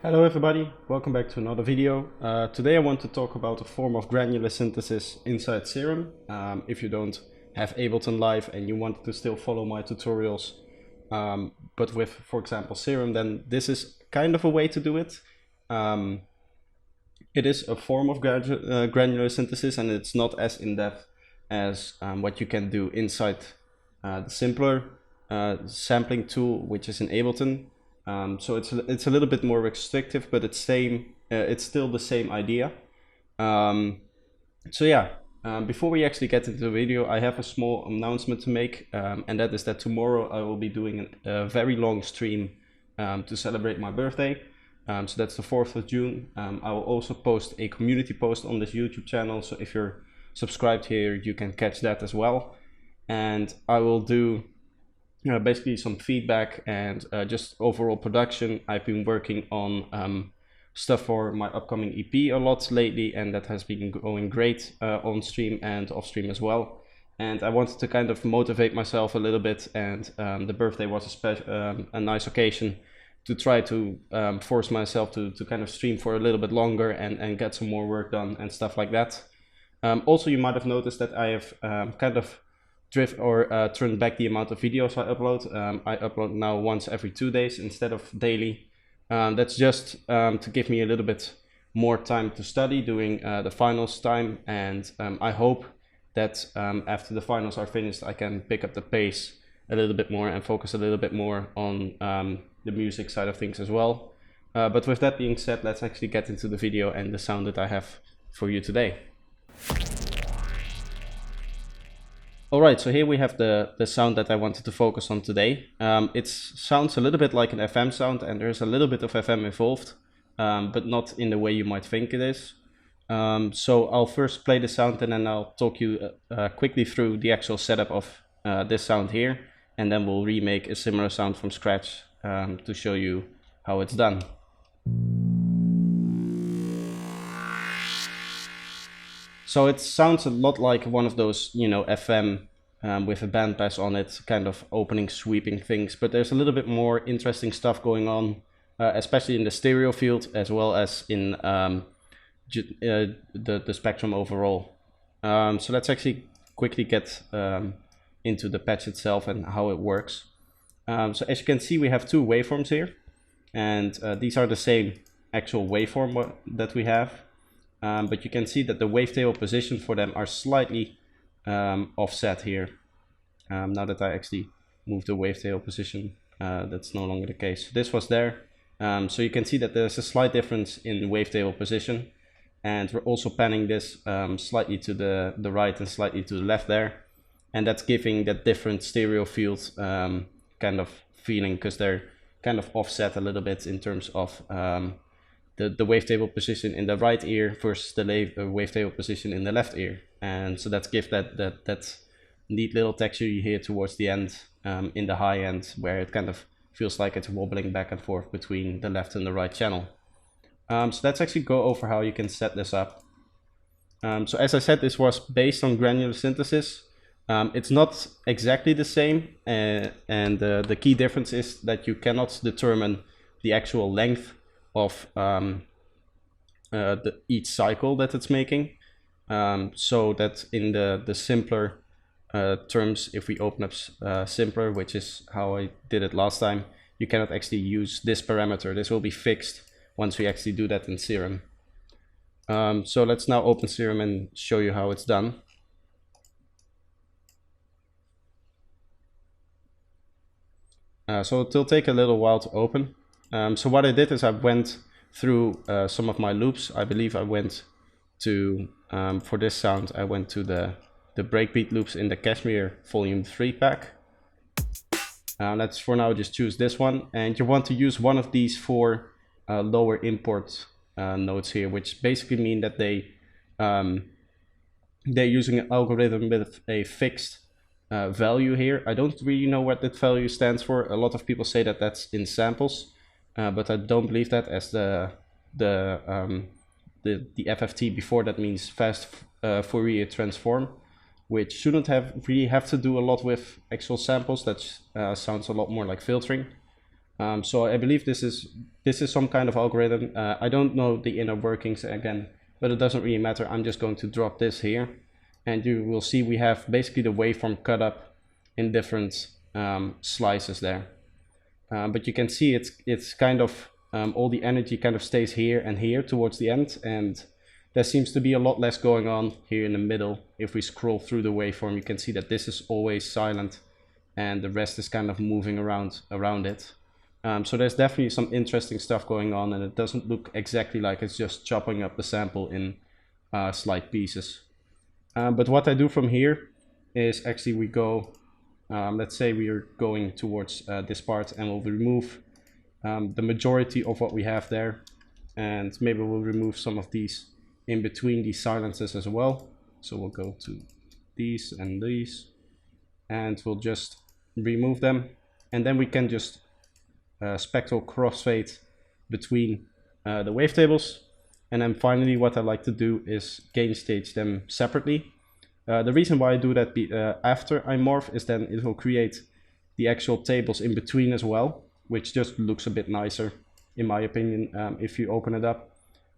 Hello everybody, welcome back to another video. Today I want to talk about a form of granular synthesis inside Serum. If you don't have Ableton Live and you want to still follow my tutorials, but with, for example, Serum, then this is kind of a way to do it. It is a form of granular synthesis, and it's not as in-depth as what you can do inside the simpler sampling tool, which is in Ableton. So it's a little bit more restrictive, but it's still the same idea. Before we actually get into the video, I have a small announcement to make, and that is that tomorrow I will be doing a very long stream to celebrate my birthday. So that's the 4th of June. I will also post a community post on this YouTube channel, so if you're subscribed here, you can catch that as well. And I will do basically some feedback and just overall production. I've been working on stuff for my upcoming EP a lot lately, and that has been going great on stream and off stream as well. And I wanted to kind of motivate myself a little bit, and the birthday was a nice occasion to try to force myself to kind of stream for a little bit longer and get some more work done and stuff like that. Also, you might have noticed that I have kind of turned back the amount of videos I upload. I upload now once every 2 days instead of daily. That's just to give me a little bit more time to study during the finals time, and I hope that after the finals are finished, I can pick up the pace a little bit more and focus a little bit more on the music side of things as well. But with that being said, let's actually get into the video and the sound that I have for you today. Alright, so here we have the sound that I wanted to focus on today. It sounds a little bit like an FM sound, and there's a little bit of FM involved, but not in the way you might think it is. So I'll first play the sound, and then I'll talk you quickly through the actual setup of this sound here, and then we'll remake a similar sound from scratch to show you how it's done. So it sounds a lot like one of those, FM with a bandpass on it, kind of opening, sweeping things. But there's a little bit more interesting stuff going on, especially in the stereo field, as well as in the spectrum overall. So let's actually quickly get into the patch itself and how it works. So as you can see, we have two waveforms here, and these are the same actual waveform that we have. But you can see that the wavetable position for them are slightly offset here. Now that I actually moved the wavetable position, that's no longer the case. This was there. So you can see that there's a slight difference in wavetable position. And we're also panning this slightly to the right and slightly to the left there. And that's giving that different stereo field kind of feeling, because they're kind of offset a little bit in terms of the wavetable position in the right ear versus the wavetable position in the left ear. And so that gives that neat little texture you hear towards the end, in the high end, where it kind of feels like it's wobbling back and forth between the left and the right channel. So let's actually go over how you can set this up. So as I said, this was based on granular synthesis. It's not exactly the same, and the key difference is that you cannot determine the actual length of each cycle that it's making, so that in the simpler terms, if we open up simpler, which is how I did it last time, you cannot actually use this parameter. This will be fixed once we actually do that in Serum. So let's now open Serum and show you how it's done. So it'll take a little while to open. So what I did is I went through some of my loops. I believe I went to, for this sound, I went to the breakbeat loops in the Cashmere Volume 3 pack. Let's for now just choose this one. And you want to use one of these 4 lower import nodes here, which basically mean that they're using an algorithm with a fixed value here. I don't really know what that value stands for. A lot of people say that that's in samples. But I don't believe that, as the FFT before that means fast Fourier transform, which shouldn't really have to do a lot with actual samples. That sounds a lot more like filtering. So I believe this is some kind of algorithm. I don't know the inner workings again, but it doesn't really matter. I'm just going to drop this here, and you will see we have basically the waveform cut up in different slices there. But you can see it's kind of all the energy kind of stays here and here towards the end, and there seems to be a lot less going on here in the middle. If we scroll through the waveform, you can see that this is always silent and the rest is kind of moving around it. So there's definitely some interesting stuff going on, and it doesn't look exactly like it's just chopping up the sample in slight pieces. But what I do from here is actually we go, let's say we are going towards this part, and we'll remove the majority of what we have there, and maybe we'll remove some of these in between these silences as well. So we'll go to these and these, and we'll just remove them, and then we can just spectral crossfade between the wavetables. And then finally what I like to do is gain stage them separately. The reason why I do that after I morph is then it will create the actual tables in between as well, which just looks a bit nicer in my opinion. If you open it up,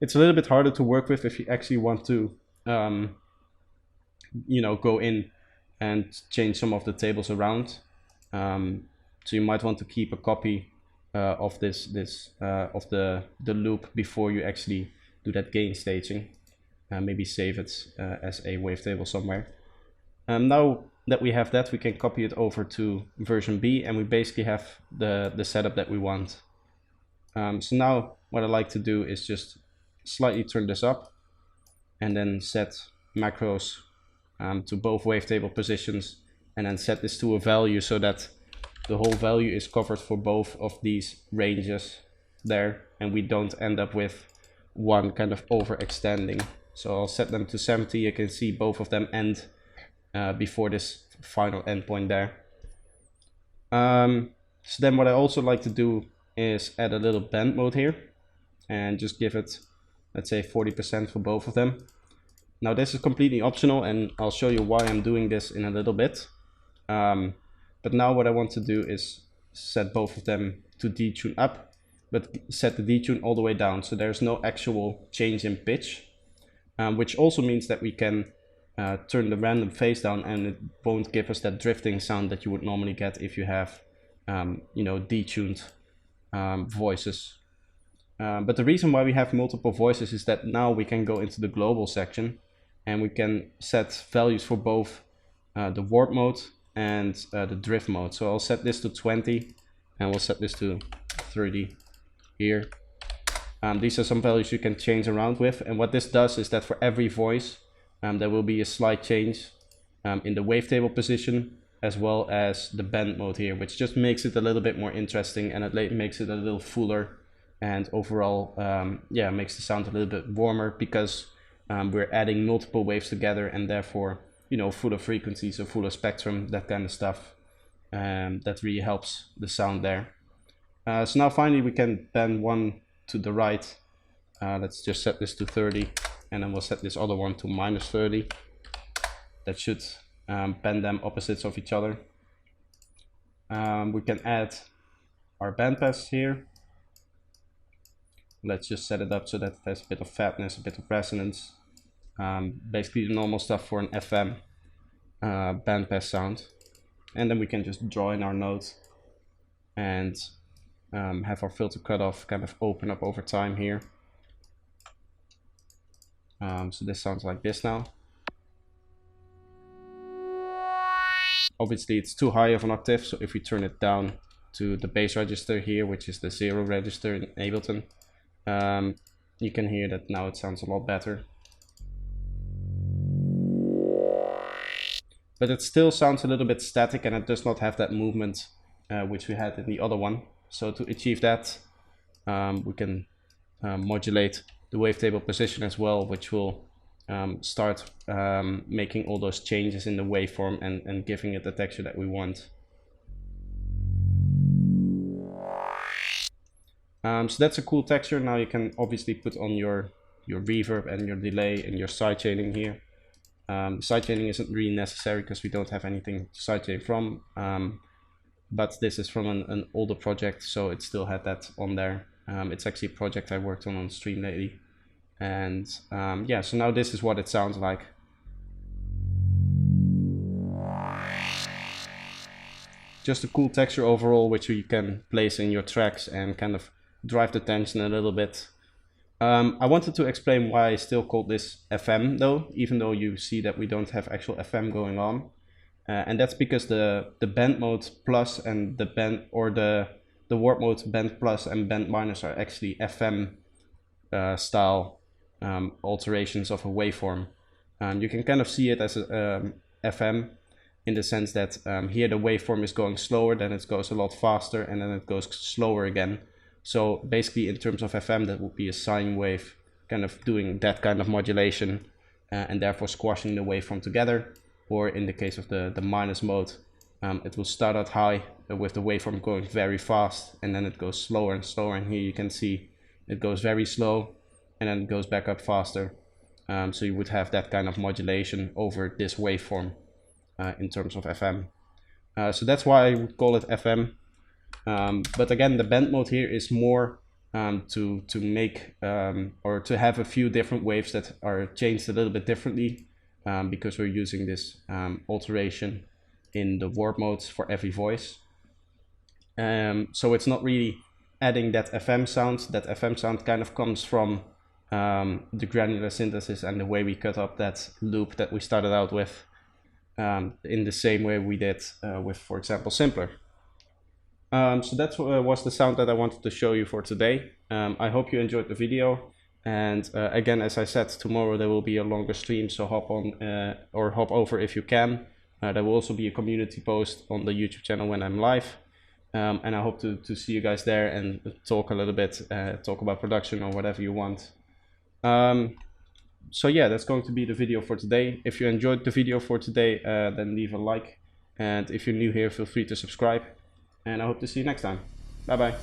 it's a little bit harder to work with if you actually want to you know, go in and change some of the tables around. So you might want to keep a copy of of the loop before you actually do that gain staging. Maybe save it as a wavetable somewhere. Now that we have that, we can copy it over to version B, and we basically have the setup that we want. So now what I like to do is just slightly turn this up and then set macros to both wavetable positions, and then set this to a value so that the whole value is covered for both of these ranges there, and we don't end up with one kind of overextending. So I'll set them to 70. You can see both of them end before this final endpoint there. So then what I also like to do is add a little bend mode here and just give it, let's say 40% for both of them. Now this is completely optional, and I'll show you why I'm doing this in a little bit. But now what I want to do is set both of them to detune up, but set the detune all the way down, so there's no actual change in pitch, which also means that we can turn the random phase down, and it won't give us that drifting sound that you would normally get if you have you know, detuned voices. But the reason why we have multiple voices is that now we can go into the global section, and we can set values for both the warp mode and the drift mode. So I'll set this to 20, and we'll set this to 30 here. These are some values you can change around with, and what this does is that for every voice there will be a slight change in the wavetable position as well as the bend mode here, which just makes it a little bit more interesting, and it makes it a little fuller, and overall yeah, makes the sound a little bit warmer, because we're adding multiple waves together, and therefore, you know, fuller frequencies or fuller spectrum, that kind of stuff. That really helps the sound there. So now finally we can bend one to the right. Let's just set this to 30, and then we'll set this other one to -30. That should bend them opposites of each other. We can add our bandpass here. Let's just set it up so that it has a bit of fatness, a bit of resonance. Basically the normal stuff for an FM bandpass sound. And then we can just draw in our note and have our filter cutoff kind of open up over time here. So this sounds like this now. Obviously it's too high of an octave, so if we turn it down to the bass register here, which is the 0 register in Ableton, you can hear that now it sounds a lot better. But it still sounds a little bit static, and it does not have that movement which we had in the other one. So to achieve that, we can modulate the wavetable position as well, which will start making all those changes in the waveform and giving it the texture that we want. So that's a cool texture. Now you can obviously put on your reverb and your delay and your sidechaining here. Sidechaining isn't really necessary because we don't have anything to sidechain from. but this is from an older project, so it still had that on there. It's actually a project I worked on stream lately. And yeah, so now this is what it sounds like. Just a cool texture overall, which you can place in your tracks and kind of drive the tension a little bit. I wanted to explain why I still call this FM though, even though you see that we don't have actual FM going on. And that's because the bend mode plus and the bend, or the warp mode bend plus and bend minus are actually FM style alterations of a waveform. You can kind of see it as a FM in the sense that here the waveform is going slower, then it goes a lot faster, and then it goes slower again. So basically in terms of FM, that would be a sine wave kind of doing that kind of modulation and therefore squashing the waveform together. Or in the case of the minus mode, it will start out high with the waveform going very fast, and then it goes slower and slower, and here you can see it goes very slow and then it goes back up faster. So you would have that kind of modulation over this waveform in terms of FM. So that's why I would call it FM. But again, the bend mode here is more to make or to have a few different waves that are changed a little bit differently, because we're using this alteration in the warp modes for every voice. So it's not really adding that FM sound. That FM sound kind of comes from the granular synthesis and the way we cut up that loop that we started out with, in the same way we did with, for example, Simpler. So that was the sound that I wanted to show you for today. I hope you enjoyed the video. And again, as I said, tomorrow there will be a longer stream, so hop on or hop over if you can. There will also be a community post on the YouTube channel when I'm live. And I hope to see you guys there and talk a little bit, talk about production or whatever you want. So yeah, that's going to be the video for today. If you enjoyed the video for today, then leave a like. And if you're new here, feel free to subscribe. And I hope to see you next time. Bye bye.